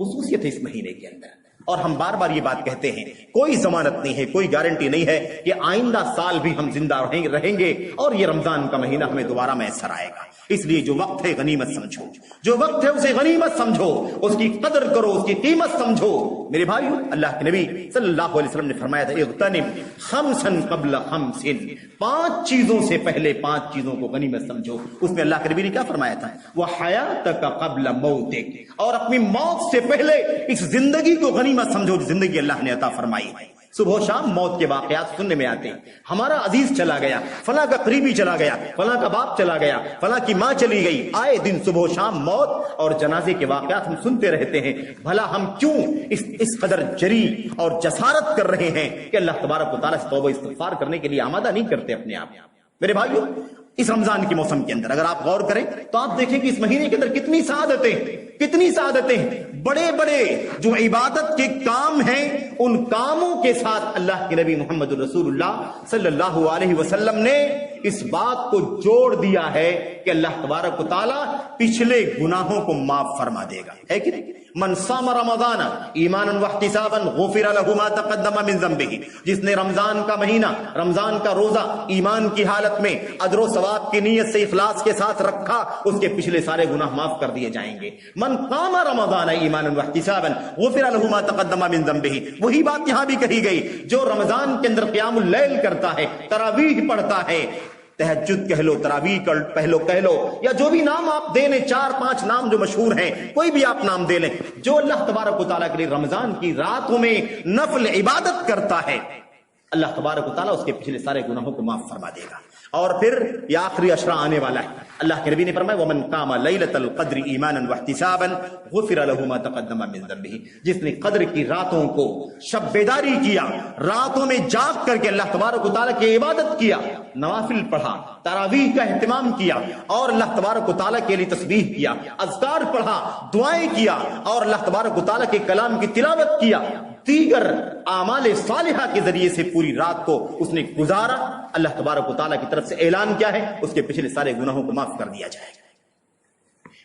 خصوصیت ہے اس مہینے کے اندر، اور ہم بار بار یہ بات کہتے ہیں، کوئی ضمانت نہیں ہے، کوئی گارنٹی نہیں ہے کہ آئندہ سال بھی ہم زندہ رہیں گے اور یہ رمضان کا مہینہ ہمیں دوبارہ میسر آئے گا۔ اس لیے جو وقت ہے غنیمت سمجھو، جو وقت ہے اسے غنیمت سمجھو، اس کی قدر کرو، اس کی قیمت سمجھو۔ میرے بھائیو، اللہ کے نبی صلی اللہ علیہ وسلم نے فرمایا تھا اغتنم خمسا قبل خمس، 5 چیزوں سے پہلے 5 چیزوں کو غنیمت سمجھو۔ اس میں اللہ کے نبی نے کیا فرمایا تھا؟ وحیاتک قبل موتک، اور اپنی موت سے پہلے اس زندگی کو غنیمت سمجھو جو زندگی اللہ نے عطا فرمائی ہے۔ صبح و شام موت کے واقعات سننے میں آتے ہیں، ہمارا عزیز چلا گیا، فلاں کا قریبی چلا گیا، فلاں کا باپ چلا گیا، فلاں کی ماں چلی گئی، آئے دن صبح و شام موت اور جنازے کے واقعات ہم سنتے رہتے ہیں۔ بھلا ہم کیوں اس قدر جری اور جسارت کر رہے ہیں کہ اللہ تبارک و تعالیٰ سے توبہ استغفار کرنے کے لیے آمادہ نہیں کرتے اپنے آپ؟ میرے بھائیو، اس رمضان کے موسم کے اندر اگر آپ غور کریں تو آپ دیکھیں کہ اس مہینے کے اندر کتنی سعادتیں ہیں، بڑے بڑے جو عبادت کے کام ہیں ان کاموں کے ساتھ اللہ کے نبی محمد رسول اللہ صلی اللہ علیہ وسلم نے اس بات کو جوڑ دیا ہے کہ اللہ تبارک و تعالیٰ پچھلے گناہوں کو معاف فرما دے گا، ہے کہ نہیں؟ من صام رمضان ایمانا واحتسابا غفر له ما تقدم من ذنبه، جس نے رمضان کا مہینہ، رمضان کا روزہ ایمان کی حالت میں اجر و ثواب کی نیت سے اخلاص کے ساتھ رکھا، اس کے پچھلے سارے گناہ معاف کر دیے جائیں گے۔ من قام رمضان ایمانا واحتسابا غفر له ما تقدم من ذنبه، وہی بات یہاں بھی کہی گئی، جو رمضان کے اندر قیام اللیل کرتا ہے، تراویح پڑھتا ہے، تہجد کہہ لو، تراویح کہہ لو، یا جو بھی نام آپ دے لیں، 4-5 نام جو مشہور ہیں، کوئی بھی آپ نام دے لیں، جو اللہ تبارک و تعالیٰ کے لیے رمضان کی راتوں میں نفل عبادت کرتا ہے، اللہ تبارک و تعالیٰ اس کے پچھلے سارے گناہوں کو معاف فرما دے گا۔ اور پھر یہ آخری عشرہ آنے والا ہے، اللہ کے نبی نے فرمایا وَمَنْ قَامَ لَيْلَةَ الْقَدْرِ إِيمَانًا وَاحْتِسَابًا غُفِرَ لَهُ مَا تَقَدَّمَ مِنْ ذَنبِهِ، جس نے قدر کی راتوں کو شب بیداری کیا، راتوں میں جاگ کر کے اللہ تبارک و تعالیٰ کی عبادت کیا، نوافل پڑھا، تراویح کا اہتمام کیا، اور اللہ تبارک و تعالیٰ کے لیے تسبیح کیا، اذکار پڑھا، دعائیں کیا، اور اللہ تبارک و تعالیٰ کے کلام کی تلاوت کیا، دیگر اعمال صالحہ کے ذریعے سے پوری رات کو اس نے گزارا، اللہ تبارک و تعالیٰ کی طرف سے اعلان کیا ہے، اس کے پچھلے سارے گناہوں کو معاف کر دیا جائے گا۔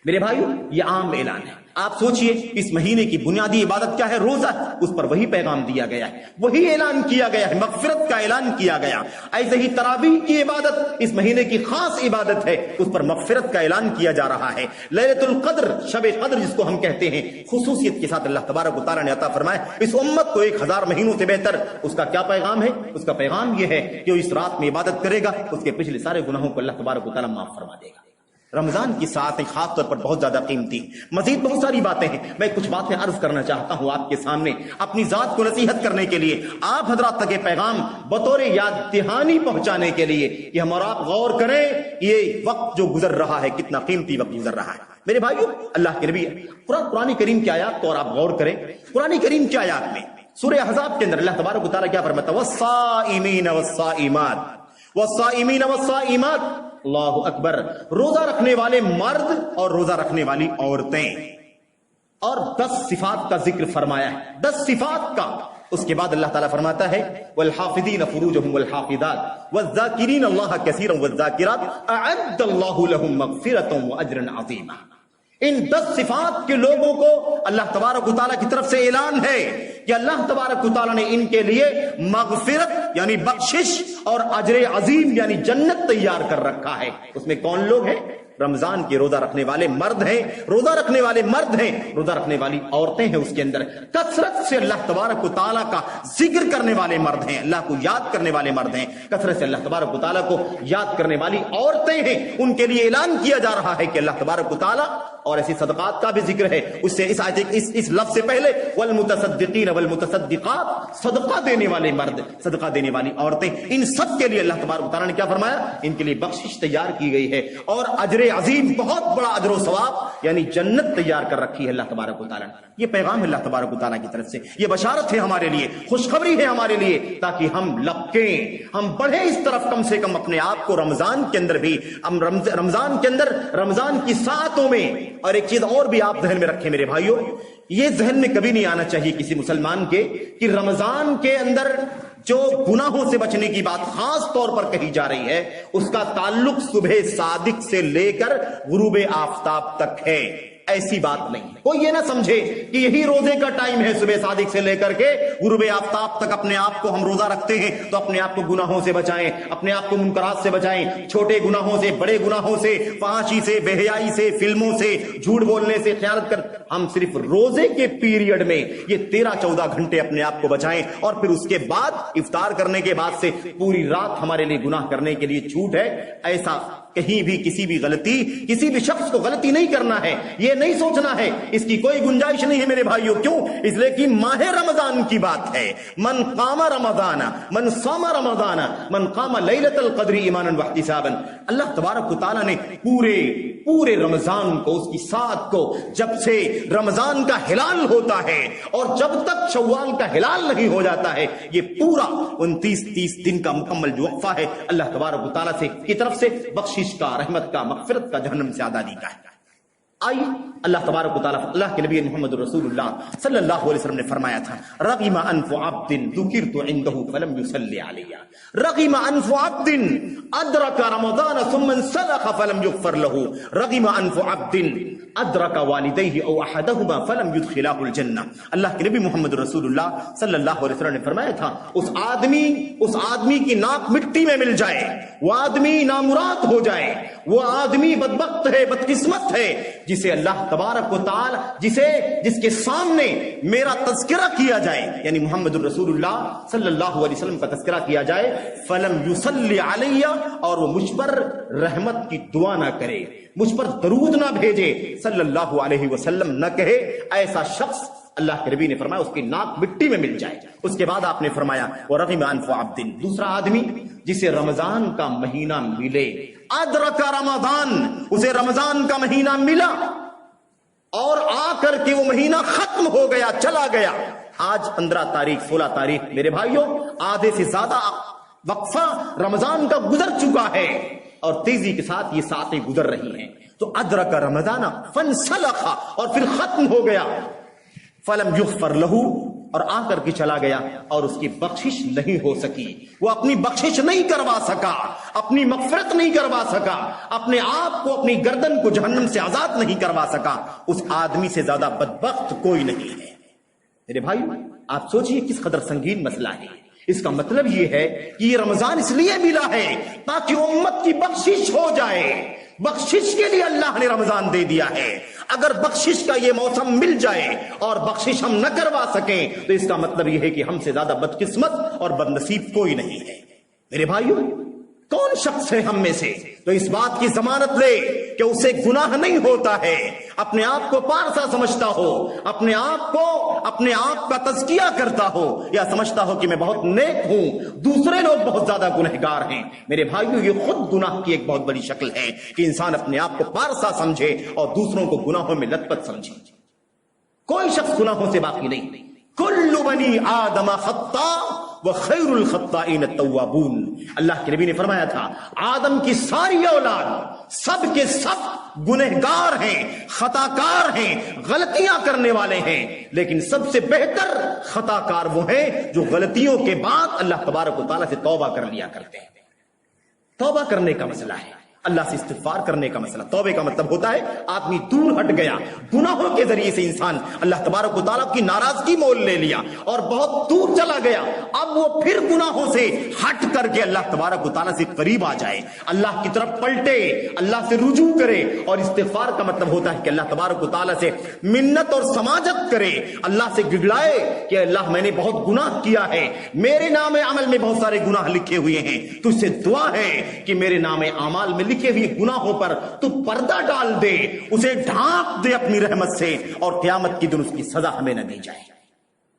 میرے بھائیو، یہ عام اعلان ہے۔ آپ سوچئے اس مہینے کی بنیادی عبادت کیا ہے؟ روزہ، اس پر وہی پیغام دیا گیا ہے، وہی اعلان کیا گیا ہے، مغفرت کا اعلان کیا گیا۔ ایسے ہی تراویح کی عبادت اس مہینے کی خاص عبادت ہے، اس پر مغفرت کا اعلان کیا جا رہا ہے۔ لیلۃ القدر، شب قدر جس کو ہم کہتے ہیں، خصوصیت کے ساتھ اللہ تبارک و تعالیٰ نے عطا فرمایا اس امت کو 1000 مہینوں سے بہتر۔ اس کا کیا پیغام ہے؟ اس کا پیغام یہ ہے کہ جو اس رات میں عبادت کرے گا اس کے پچھلے سارے گناہوں کو اللہ تبارک و تعالیٰ معاف فرما دے گا۔ رمضان کی ساعتیں خاص طور پر بہت زیادہ قیمتی، مزید بہت ساری باتیں ہیں، میں کچھ باتیں عرض کرنا چاہتا ہوں آپ کے سامنے اپنی ذات کو نصیحت کرنے کے لیے، آپ حضرات تک یہ پیغام بطور یاد دہانی پہنچانے کے لیے کہ ہم اور آپ غور کریں یہ وقت جو گزر رہا ہے کتنا قیمتی وقت گزر رہا ہے۔ میرے بھائیو، اللہ کے نبی قرآن کریم کی آیات کو اور آپ غور کریں، قرآن کریم کی آیات میں سورہ احزاب کے اندر اللہ تبارک و تعالیٰ کیا فرماتا ہے؟ والصائمین والصائمات، والصائمین والصائمات، اللہ اکبر، روزہ رکھنے والے مرد اور روزہ رکھنے والی عورتیں، اور 10 صفات کا ذکر فرمایا ہے، 10 صفات کا۔ اس کے بعد اللہ تعالیٰ فرماتا ہے والحافظین فروجهم والحافظات والذاکرین اللہ کثیرا والذاکرات اعد اللہ لهم مغفرۃ واجرا عظیما۔ ان 10 صفات کے لوگوں کو اللہ تبارک و تعالیٰ کی طرف سے اعلان ہے کہ اللہ تبارک و تعالیٰ نے ان کے لیے مغفرت یعنی بخشش اور اجر عظیم یعنی جنت تیار کر رکھا ہے۔ اس میں کون لوگ ہیں؟ رمضان کے روزہ رکھنے والے مرد ہیں، روزہ رکھنے والے مرد ہیں، روزہ رکھنے والی عورتیں ہیں، اس کے اندر کثرت سے اللہ تبارک و تعالیٰ کا ذکر کرنے والے مرد ہیں، اللہ کو یاد کرنے والے مرد ہیں، کثرت سے اللہ تبارک و تعالیٰ کو یاد کرنے والی عورتیں ہیں۔ ان کے لیے اعلان کیا جا رہا ہے کہ اللہ تبارک و تعالیٰ، اور ایسی صدقات کا بھی ذکر ہے، اس سے اس لفظ سے پہلے والمتصدقین والمتصدقات، صدقہ دینے والے مرد، صدقہ دینے والی عورتیں، ان سب کے لیے اللہ تبارک و تعالیٰ نے کیا فرمایا؟ ان کے لیے بخشش تیار کی گئی ہے اور اجر عظیم، بہت بڑا اجر و ثواب یعنی جنت تیار کر رکھی ہے اللہ تبارک و تعالیٰ نے۔ یہ پیغام ہے اللہ تبارک و تعالیٰ کی طرف سے، یہ بشارت ہے ہمارے لیے، خوشخبری ہے ہمارے لیے، تاکہ ہم لپکیں، ہم بڑھیں اس طرف، کم سے کم اپنے آپ کو رمضان کے اندر بھی، رمضان کے اندر، رمضان کی ساعتوں میں۔ اور ایک چیز اور بھی آپ ذہن میں رکھیں میرے بھائیوں، یہ ذہن میں کبھی نہیں آنا چاہیے کسی مسلمان کے کہ رمضان کے اندر جو گناہوں سے بچنے کی بات خاص طور پر کہی جا رہی ہے، اس کا تعلق صبح صادق سے لے کر غروب آفتاب تک ہے۔ ایسی بات نہیں ہے، کوئی یہ نہ سمجھے کہ یہی روزے کا ٹائم ہے، صبح صادق سے لے کر کے غروب آفتاب تک اپنے آپ کو ہم روزہ رکھتے ہیں تو اپنے آپ کو گناہوں سے بچائیں، اپنے آپ کو منکرات سے بچائیں، چھوٹے گناہوں سے، بڑے گناہوں سے، فحاشی سے، بے حیائی سے، فلموں سے، جھوٹ بولنے سے، خیانت کر، ہم صرف روزے کے پیریڈ میں یہ 13-14 گھنٹے اپنے آپ کو بچائیں، اور پھر اس کے بعد افطار کرنے کے بعد سے پوری رات ہمارے لیے گناہ کرنے کے لیے چھوٹ ہے۔ ایسا کہیں بھی کسی بھی غلطی، کسی بھی شخص کو غلطی نہیں کرنا ہے، یہ نہیں سوچنا ہے، اس کی کوئی گنجائش نہیں ہے میرے بھائیوں۔ کیوں؟ اس لیے کہ ماہ رمضان کی بات ہے، من قام رمضان، من صام رمضان، من قام لیلۃ القدر ایمانا واحتسابا۔ اللہ تبارک و تعالیٰ نے پورے رمضان کو، اس کی سات کو، جب سے رمضان کا ہلال ہوتا ہے اور جب تک شوال کا ہلال نہیں ہو جاتا ہے، یہ پورا 29-30 دن کا مکمل جو وقفہ ہے، اللہ تبارک و تعالیٰ سے کی طرف سے بخشش کا، رحمت کا، مغفرت کا، جہنم سے آزادی کا ہے۔ آئیے اللہ تبارک و تعالیٰ، اللہ کے نبی محمد رسول اللہ صلی اللہ علیہ وسلم نے فرمایا تھا، رغم انف عبد ذکرت عنده فلم يصلي علي، رغم انف عبد ادرك رمضان ثم انسلخ فلم يغفر له، رغم انف عبد ادرك والديه او احدهما فلم يدخلاه الجنہ۔ اللہ کے نبی محمد رسول اللہ صلی اللہ علیہ وسلم نے فرمایا تھا، اس آدمی کی ناک مٹی میں مل جائے، وہ آدمی نامراد ہو جائے، وہ آدمی بدبخت ہے، بدقسمت ہے، جسے اللہ تبارک و تعالی، جس کے سامنے میرا تذکرہ کیا جائے، یعنی محمد الرسول اللہ صلی اللہ علیہ وسلم کا تذکرہ کیا جائے، فلم یصلی علی، اور وہ مجھ پر رحمت کی دعا نہ کرے، مجھ پر درود نہ بھیجے، صلی اللہ علیہ وسلم نہ کہے، ایسا شخص اللہ کے نبی نے فرمایا اس کی ناک مٹی میں مل جائے۔ اس کے بعد آپ نے فرمایا وَرَغِمَ أَنْفُ عَبْدٍ، دوسرا آدمی جسے رمضان کا مہینہ ملے، ادرک رمضان، اسے رمضان کا مہینہ ملا اور آ کر کے وہ مہینہ ختم ہو گیا، چلا گیا۔ آج 15 تاریخ، 16 تاریخ، میرے بھائیوں آدھے سے زیادہ وقفہ رمضان کا گزر چکا ہے اور تیزی کے ساتھ یہ ساتیں گزر رہی ہیں، تو ادرک رمضان فانسلخ، اور پھر ختم ہو گیا، فلم یغفر لہ، اور آ کر کے چلا گیا اور اس کی بخشش نہیں ہو سکی، وہ اپنی بخشش نہیں کروا سکا، اپنی مغفرت نہیں کروا سکا، اپنے آپ کو، اپنی گردن کو جہنم سے آزاد نہیں کروا سکا، اس آدمی سے زیادہ بدبخت کوئی نہیں ہے۔ میرے بھائی آپ سوچئے کس قدر سنگین مسئلہ ہے۔ اس کا مطلب یہ ہے کہ یہ رمضان اس لیے ملا ہے تاکہ امت کی بخشش ہو جائے، بخشش کے لیے اللہ نے رمضان دے دیا ہے۔ اگر بخشش کا یہ موسم مل جائے اور بخشش ہم نہ کروا سکیں تو اس کا مطلب یہ ہے کہ ہم سے زیادہ بدقسمت اور بدنصیب کوئی نہیں ہے۔ میرے بھائیوں کون شخص ہے ہم میں سے تو اس بات کی ضمانت لے کہ اسے گناہ نہیں ہوتا ہے، اپنے آپ کو پارسا سمجھتا ہو، اپنے آپ کا تزکیہ کرتا ہو، یا سمجھتا ہو کہ میں بہت نیک ہوں، دوسرے لوگ بہت زیادہ گنہگار ہیں۔ میرے بھائیوں یہ خود گناہ کی ایک بہت بڑی شکل ہے کہ انسان اپنے آپ کو پارسا سمجھے اور دوسروں کو گناہوں میں لت پت سمجھے۔ کوئی شخص گناہوں سے باقی نہیں، کل بنی آدم خطاء وخیر الخطائین التوابون۔ اللہ کے نبی نے فرمایا تھا آدم کی ساری اولاد سب کے سب گنہگار ہیں، خطاکار ہیں، غلطیاں کرنے والے ہیں، لیکن سب سے بہتر خطاکار وہ ہیں جو غلطیوں کے بعد اللہ تبارک و تعالیٰ سے توبہ کر لیا کرتے ہیں۔ توبہ کرنے کا مسئلہ ہے، اللہ سے استغفار کرنے کا مسئلہ۔ توبے کا مطلب ہوتا ہے آدمی دور ہٹ گیا، گناہوں کے ذریعے سے انسان اللہ تبارک و تعالیٰ کی ناراضگی مول لے لیا اور بہت دور چلا گیا، اب وہ پھر گناہوں سے ہٹ کر کے اللہ تبارک و تعالیٰ سے قریب آ جائے، اللہ کی طرف پلٹے، اللہ سے رجوع کرے۔ اور استغفار کا مطلب ہوتا ہے کہ اللہ تبارک و تعالیٰ سے منت اور سماجت کرے، اللہ سے گڑگڑائے کہ اللہ میں نے بہت گناہ کیا ہے، میرے نام عمل میں بہت سارے گناہ لکھے ہوئے ہیں، تجھ سے دعا ہے کہ میرے نام اعمال میں لکھے ہوئے گناہوں پر تو پردہ ڈال دے، اسے ڈھانپ دے اپنی رحمت سے، اور قیامت کی دن اس کی سزا ہمیں نہ دی جائے۔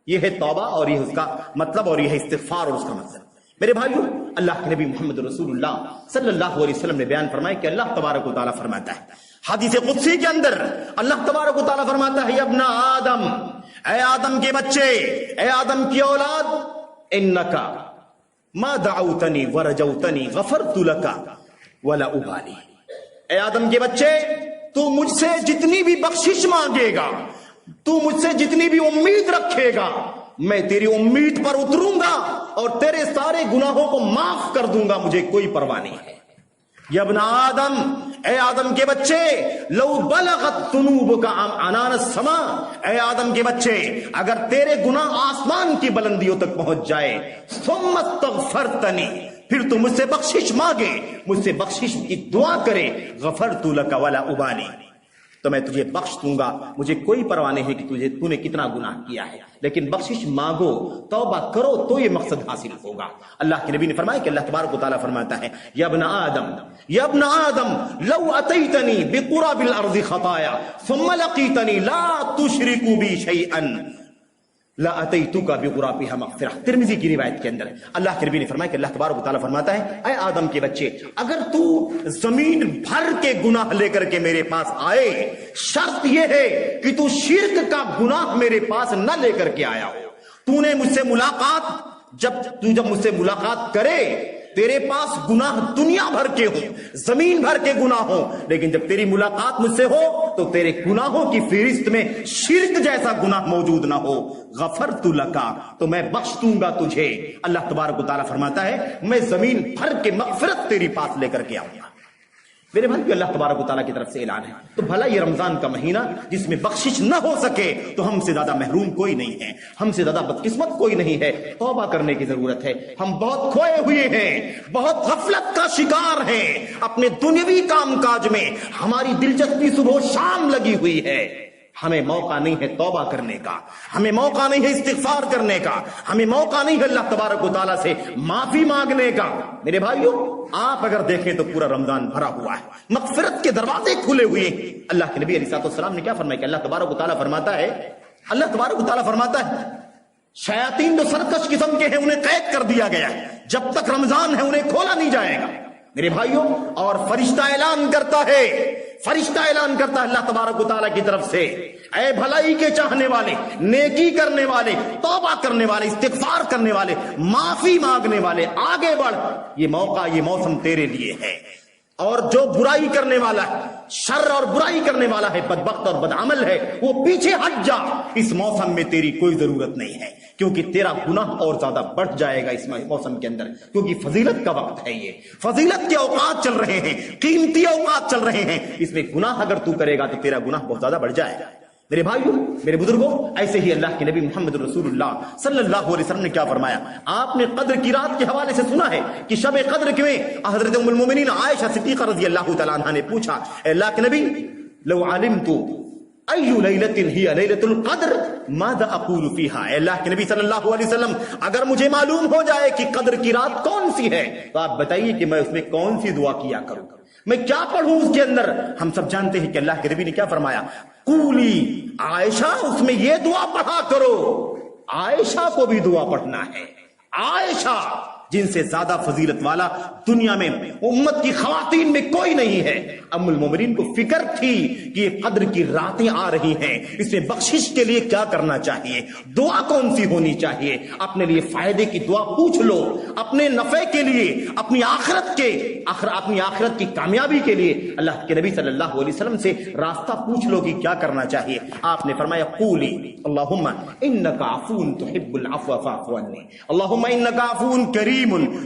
یہ ہے توبہ اور یہ اس کا مطلب، اور یہ ہے استغفار اور اس کا مطلب۔ میرے بھائیوں، اللہ کے نبی محمد رسول اللہ صلی اللہ علیہ وسلم نے بیان فرمایا کہ اللہ تبارک و تعالیٰ فرماتا ہے حدیث قدسی کے اندر، اللہ تبارک و تعالیٰ فرماتا ہے یا ابن آدم، اے آدم کے بچے، اے آدم کی اولاد، انکا ما دعوتنی ورجوتنی غفرت لکا ولا ابالی، اے آدم کے بچے، تو مجھ سے جتنی بھی بخشش مانگے گا، تو مجھ سے جتنی بھی امید رکھے گا، میں تیری امید پر اتروں گا اور تیرے سارے گناہوں کو معاف کر دوں گا، مجھے کوئی پرواہ نہیں ہے۔ یا ابن آدم، اے آدم کے بچے، لو بلغت ذنوبک عنان السماء، اے آدم کے بچے، اگر تیرے گناہ آسمان کی بلندیوں تک پہنچ جائے، ثم استغفرتنی، پھر تو مجھ سے بخشش مانگے، مجھ سے بخشش کی دعا کرے، غفرت لک ولا ابالی، تو میں تجھے بخش دوں گا، مجھے کوئی پرواہ نہیں ہے کہ تو نے کتنا گناہ کیا ہے، لیکن بخشش مانگو، توبہ کرو تو یہ مقصد حاصل ہوگا۔ اللہ کے نبی نے فرمایا کہ اللہ تبارک و تعالیٰ فرماتا ہے یا ابن آدم، یا ابن آدم، لو اتیتنی بقراب الارض خطایا ثم لقیتنی لا تشرک بی شیئا لا اتیتک بغرابها مغفرہ۔ ترمذی کی روایت کے اندر اللہ کے نبی نے فرمایا کہ اللہ تبارک و تعالیٰ فرماتا ہے اے آدم کے بچے، اگر تو زمین بھر کے گناہ لے کر کے میرے پاس آئے، شرط یہ ہے کہ تو شرک کا گناہ میرے پاس نہ لے کر کے آیا ہو۔ تو نے مجھ سے ملاقات، جب مجھ سے ملاقات کرے، تیرے پاس گناہ دنیا بھر کے ہوں، زمین بھر کے گناہ ہوں، لیکن جب تیری ملاقات مجھ سے ہو تو تیرے گناہوں کی فہرست میں شرک جیسا گناہ موجود نہ ہو، غفرت لکا، تو میں بخش دوں گا تجھے۔ اللہ تبارک و تعالیٰ فرماتا ہے میں زمین بھر کے مغفرت تیری پاس لے کر کے آؤں گا۔ میرے بھائی، اللہ تبارک و تعالیٰ کی طرف سے اعلان ہے، تو بھلا یہ رمضان کا مہینہ جس میں بخشش نہ ہو سکے تو ہم سے زیادہ محروم کوئی نہیں ہے، ہم سے زیادہ بدقسمت کوئی نہیں ہے۔ توبہ کرنے کی ضرورت ہے، ہم بہت کھوئے ہوئے ہیں، بہت غفلت کا شکار ہیں، اپنے دنیاوی کام کاج میں ہماری دلچسپی صبح و شام لگی ہوئی ہے۔ ہمیں موقع نہیں ہے توبہ کرنے کا، ہمیں موقع نہیں ہے استغفار کرنے کا، ہمیں موقع نہیں ہے اللہ تبارک و تعالیٰ سے معافی مانگنے کا۔ میرے بھائیوں، آپ اگر دیکھیں تو پورا رمضان بھرا ہوا ہے، مغفرت کے دروازے کھلے ہوئے ہیں۔ اللہ کے نبی علیہ السلام نے کیا فرمایا کہ اللہ تبارک و تعالیٰ فرماتا ہے شیاطین جو سرکش قسم کے ہیں انہیں قید کر دیا گیا ہے، جب تک رمضان ہے انہیں کھولا نہیں جائے گا۔ میرے بھائیوں، اور فرشتہ اعلان کرتا ہے اللہ تبارک و تعالیٰ کی طرف سے، اے بھلائی کے چاہنے والے، نیکی کرنے والے، توبہ کرنے والے، استغفار کرنے والے، معافی مانگنے والے، آگے بڑھ، یہ موقع، یہ موسم تیرے لیے ہے۔ اور جو برائی کرنے والا ہے، شر اور برائی کرنے والا ہے، بدبخت اور بدعمل ہے، وہ پیچھے ہٹ جا، اس موسم میں تیری کوئی ضرورت نہیں ہے، کیونکہ تیرا گناہ اور زیادہ بڑھ جائے گا اس موسم کے اندر، کیونکہ فضیلت کا وقت ہے، یہ فضیلت کے اوقات چل رہے ہیں، قیمتی اوقات چل رہے ہیں، اس میں گناہ اگر تو کرے گا تو تیرا گناہ بہت زیادہ بڑھ جائے گا۔ میرے بھائیوں، میرے بزرگوں، ایسے ہی اللہ کے نبی محمد رسول اللہ صلی اللہ علیہ وسلم نے کیا فرمایا؟ آپ نے قدر کی رات کے حوالے سے سنا ہے کہ شب قدر کے میں حضرت ام المومنین عائشہ صدیقہ رضی اللہ تعالیٰ عنہا نے پوچھا، اے اللہ کے نبی، لو علمت ای لیلۃ ہی لیلۃ القدر ماذا اقول فیہا، اے اللہ کے نبی صلی اللہ علیہ وسلم، اگر مجھے معلوم ہو جائے کہ قدر کی رات کون سی ہے تو آپ بتائیے کہ میں اس میں کون سی دعا کیا کروں، میں کیا پڑھوں اس کے اندر۔ ہم سب جانتے ہیں کہ اللہ کے نبی نے کیا فرمایا، قولی عائشہ، اس میں یہ دعا پڑھا کرو۔ عائشہ کو بھی دعا پڑھنا ہے، عائشہ جن سے زیادہ فضیلت والا دنیا میں امت کی خواتین میں کوئی نہیں ہے۔ ام المومنین کو فکر تھی کہ یہ قدر کی راتیں آ رہی ہیں، اس میں بخشش کے لیے کیا کرنا چاہیے، دعا کون سی ہونی چاہیے، اپنے لیے فائدے کی دعا پوچھ لو، اپنے نفع کے لیے، اپنی آخرت کی کامیابی کے لیے اللہ کے نبی صلی اللہ علیہ وسلم سے راستہ پوچھ لو کہ کیا کرنا چاہیے۔ آپ نے فرمایا قولی اللہم انک عفو تحب العفو فاعف عنی، اللہم انک عفو کریم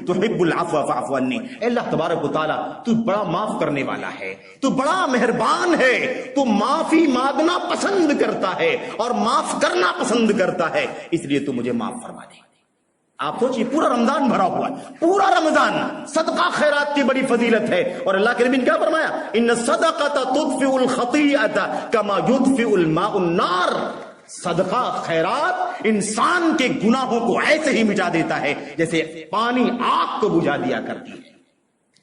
تحب العفو فاعف عنی، اے اللہ تبارک و تعالیٰ تو بڑا معاف کرنے والا ہے، تو بڑا مہربان ہے، تو معافی مانگنا پسند کرتا ہے اور معاف کرنا پسند کرتا ہے، اس لیے تو مجھے معاف فرما دے۔ آپ سوچیے، پورا رمضان بھرا ہوا ہے، پورا رمضان صدقہ خیرات کی بڑی فضیلت ہے، اور اللہ کے نبی نے کیا فرمایا، ان الصدقۃ تطفئ الخطیئۃ کما یطفئ الماء النار، صدقہ خیرات انسان کے گناہوں کو ایسے ہی مٹا دیتا ہے جیسے پانی آگ کو بجھا دیا کرتی ہے۔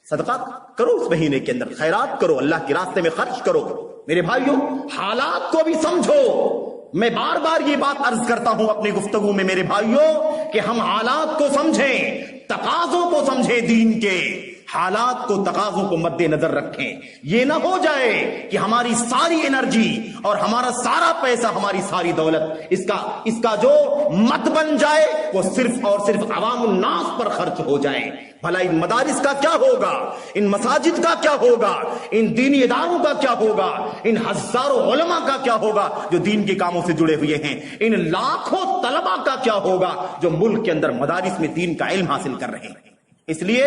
صدقہ کرو اس مہینے کے اندر، خیرات کرو، اللہ کے راستے میں خرچ کرو۔ میرے بھائیوں، حالات کو بھی سمجھو، میں بار بار یہ بات عرض کرتا ہوں اپنی گفتگو میں میرے بھائیوں کہ ہم حالات کو سمجھیں، تقاضوں کو سمجھیں، دین کے حالات کو، تقاضوں کو مد نظر رکھیں. یہ نہ ہو جائے کہ ہماری ساری انرجی اور ہمارا سارا پیسہ، ہماری ساری دولت اس کا جو مت بن جائے وہ صرف اور صرف عوام الناس پر خرچ ہو جائے. بھلا ان مدارس کا کیا ہوگا، ان مساجد کا کیا ہوگا، ان دینی اداروں کا کیا ہوگا، ان ہزاروں علماء کا کیا ہوگا جو دین کے کاموں سے جڑے ہوئے ہیں، ان لاکھوں طلباء کا کیا ہوگا جو ملک کے اندر مدارس میں دین کا علم حاصل کر رہے ہیں. اس لیے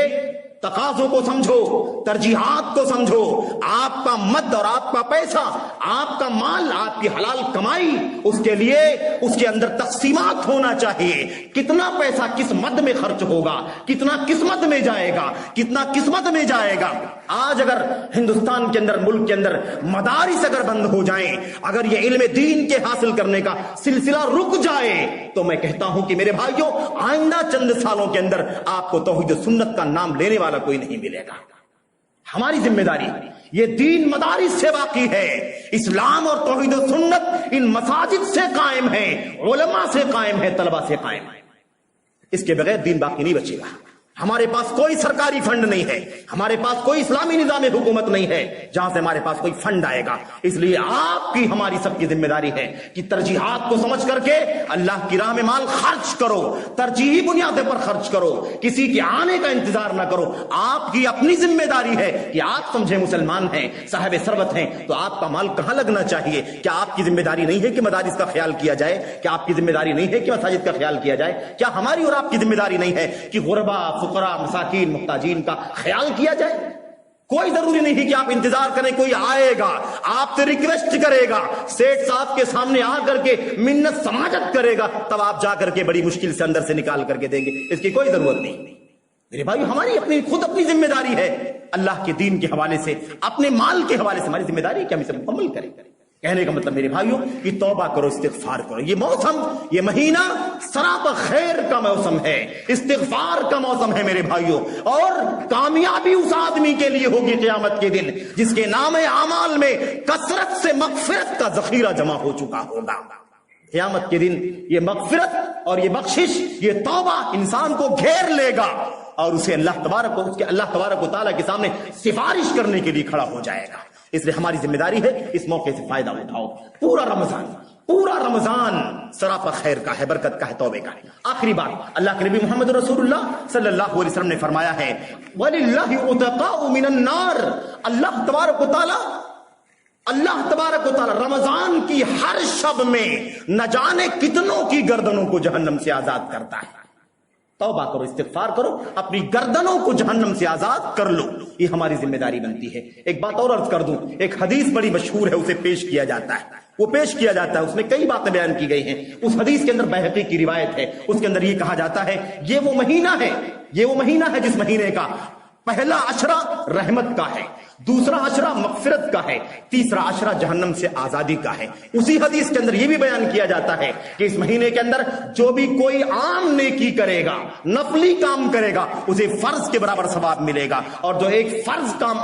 تقاضوں کو سمجھو، ترجیحات کو سمجھو. آپ کا مد اور آپ کا پیسہ، آپ کا مال، آپ کی حلال کمائی، اس کے لیے اس کے اندر تقسیمات ہونا چاہیے. کتنا پیسہ کس مد میں خرچ ہوگا، کتنا قسمت میں جائے گا، کتنا قسمت میں جائے گا. آج اگر ہندوستان کے اندر، ملک کے اندر مدارس اگر بند ہو جائیں، اگر یہ علم دین کے حاصل کرنے کا سلسلہ رک جائے، تو میں کہتا ہوں کہ میرے بھائیوں آئندہ چند سالوں کے اندر آپ کو توحید و سنت کا نام لینے والا کوئی نہیں ملے گا. ہماری ذمہ داری یہ دین مدارس سے باقی ہے. اسلام اور توحید و سنت ان مساجد سے قائم ہے، علماء سے قائم ہے، طلباء سے قائم ہے. اس کے بغیر دین باقی نہیں بچے گا. ہمارے پاس کوئی سرکاری فنڈ نہیں ہے، ہمارے پاس کوئی اسلامی نظام حکومت نہیں ہے جہاں سے ہمارے پاس کوئی فنڈ آئے گا. اس لیے آپ کی، ہماری سب کی ذمہ داری ہے کہ ترجیحات کو سمجھ کر کے اللہ کی راہ میں مال خرچ کرو، ترجیحی بنیادوں پر خرچ کرو، کسی کے آنے کا انتظار نہ کرو. آپ کی اپنی ذمہ داری ہے کہ آپ سمجھیں مسلمان ہیں، صاحب ثروت ہیں، تو آپ کا مال کہاں لگنا چاہیے. کیا آپ کی ذمہ داری نہیں ہے کہ مدارس کا خیال کیا جائے؟ کیا آپ کی ذمہ داری نہیں ہے کہ مساجد کا خیال کیا جائے؟ کیا ہماری اور آپ کی ذمہ داری نہیں ہے کہ غربا، فقراء، مساکین، محتاجین کا خیال کیا جائے؟ کوئی ضروری نہیں کہ آپ انتظار کریں کوئی آئے گا، آپ سے ریکویسٹ کرے گا، سیٹ صاحب کے سامنے آ کر کے منت سماجت کرے گا، تب آپ جا کر کے بڑی مشکل سے اندر سے نکال کر کے دیں گے. اس کی کوئی ضرورت نہیں. میرے بھائی ہماری اپنی ذمہ داری ہے. اللہ کے دین کے حوالے سے، اپنے مال کے حوالے سے ہماری ذمہ داری ہے کہ ہم اسے مکمل کریں. کہنے کا مطلب میرے بھائیوں کہ توبہ کرو، استغفار کرو. یہ موسم، یہ مہینہ سراپا خیر کا موسم ہے، استغفار کا موسم ہے میرے بھائیوں. اور کامیابی اس آدمی کے لیے ہوگی قیامت کے دن جس کے نام اعمال میں کثرت سے مغفرت کا ذخیرہ جمع ہو چکا ہوگا. قیامت کے دن یہ مغفرت اور یہ بخشش، یہ توبہ انسان کو گھیر لے گا اور اسے اللہ تبارک و تعالیٰ کے سامنے سفارش کرنے کے لیے کھڑا ہو جائے گا. اس لیے ہماری ذمہ داری ہے اس موقع سے فائدہ اٹھاؤ. پورا رمضان سراپا خیر کا ہے، برکت کا ہے، توبے کا ہے. آخری بات، اللہ کے نبی محمد رسول اللہ صلی اللہ علیہ وسلم نے فرمایا ہے وَلِلَّهِ عُتَقَاءُ مِنَ النَّارِ. اللہ تبارک و تعالی رمضان کی ہر شب میں نہ جانے کتنوں کی گردنوں کو جہنم سے آزاد کرتا ہے. توبہ کرو، استغفار کرو، اپنی گردنوں کو جہنم سے آزاد کر لو. یہ ہماری ذمہ داری بنتی ہے. ایک بات اور عرض کر دوں، ایک حدیث بڑی مشہور ہے، اسے پیش کیا جاتا ہے. اس میں کئی باتیں بیان کی گئی ہیں. اس حدیث کے اندر بہقی کی روایت ہے، اس کے اندر یہ کہا جاتا ہے یہ وہ مہینہ ہے جس مہینے کا پہلا عشرہ رحمت کا ہے، دوسرا عشرہ مغفرت کا ہے، تیسرا عشرہ جہنم سے آزادی کا ہے. اسی حدیث کے اندر یہ بھی بیان کیا جاتا ہے کہ اس مہینے کے اندر جو بھی کوئی عام نیکی کرے گا، نفلی کام کرے گا، اسے فرض کے برابر ثواب ملے گا، اور جو ایک فرض کام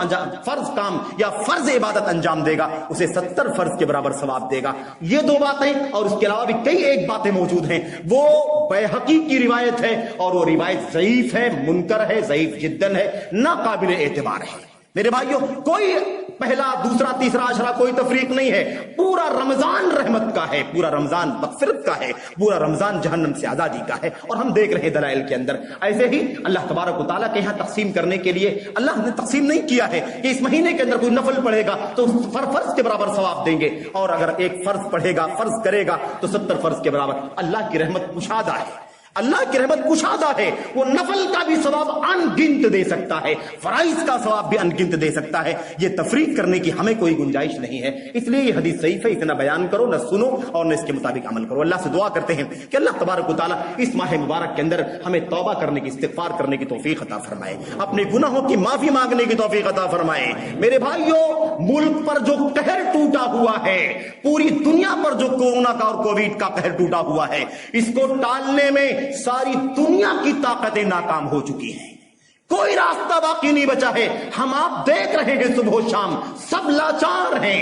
یا فرض عبادت انجام دے گا اسے 70 فرض کے برابر ثواب دے گا. یہ دو باتیں اور اس کے علاوہ بھی کئی ایک باتیں موجود ہیں. وہ بیہقی کی روایت ہے اور وہ روایت ضعیف ہے، منکر ہے، ضعیف جداً ہے، ناقابل اعتبار ہے. میرے بھائیوں کوئی پہلا، دوسرا، تیسرا عشرہ کوئی تفریق نہیں ہے. پورا رمضان رحمت کا ہے، پورا رمضان مغفرت کا ہے، پورا رمضان جہنم سے آزادی کا ہے. اور ہم دیکھ رہے ہیں دلائل کے اندر ایسے ہی اللہ تبارک و تعالیٰ کے یہاں تقسیم کرنے کے لیے اللہ نے تقسیم نہیں کیا ہے کہ اس مہینے کے اندر کوئی نفل پڑھے گا تو فرض کے برابر ثواب دیں گے، اور اگر ایک فرض پڑھے گا، فرض کرے گا تو 70 فرض کے برابر. اللہ کی رحمت کشادہ ہے، اللہ کی رحمت کشادہ ہے. وہ نفل کا بھی ثواب ان گنت دے سکتا ہے، فرائض کا ثواب بھی ان گنت دے سکتا ہے. یہ تفریق کرنے کی ہمیں کوئی گنجائش نہیں ہے. اس لیے یہ حدیث صحیح ہے، اتنا بیان کرو، نہ سنو اور نہ اس کے مطابق عمل کرو. اللہ سے دعا کرتے ہیں کہ اللہ تبارک و تعالیٰ اس ماہ مبارک کے اندر ہمیں توبہ کرنے کی، استغفار کرنے کی توفیق عطا فرمائے، اپنے گناہوں کی معافی مانگنے کی توفیق عطا فرمائے. میرے بھائیوں ملک پر جو قہر ٹوٹا ہوا ہے، پوری دنیا پر جو کورونا کا اور کووڈ کا قہر ٹوٹا ہوا ہے، اس کو ٹالنے میں ساری دنیا کی طاقتیں ناکام ہو چکی ہیں. کوئی راستہ باقی نہیں بچا ہے. ہم آپ دیکھ رہے ہیں صبح و شام سب لاچار ہیں،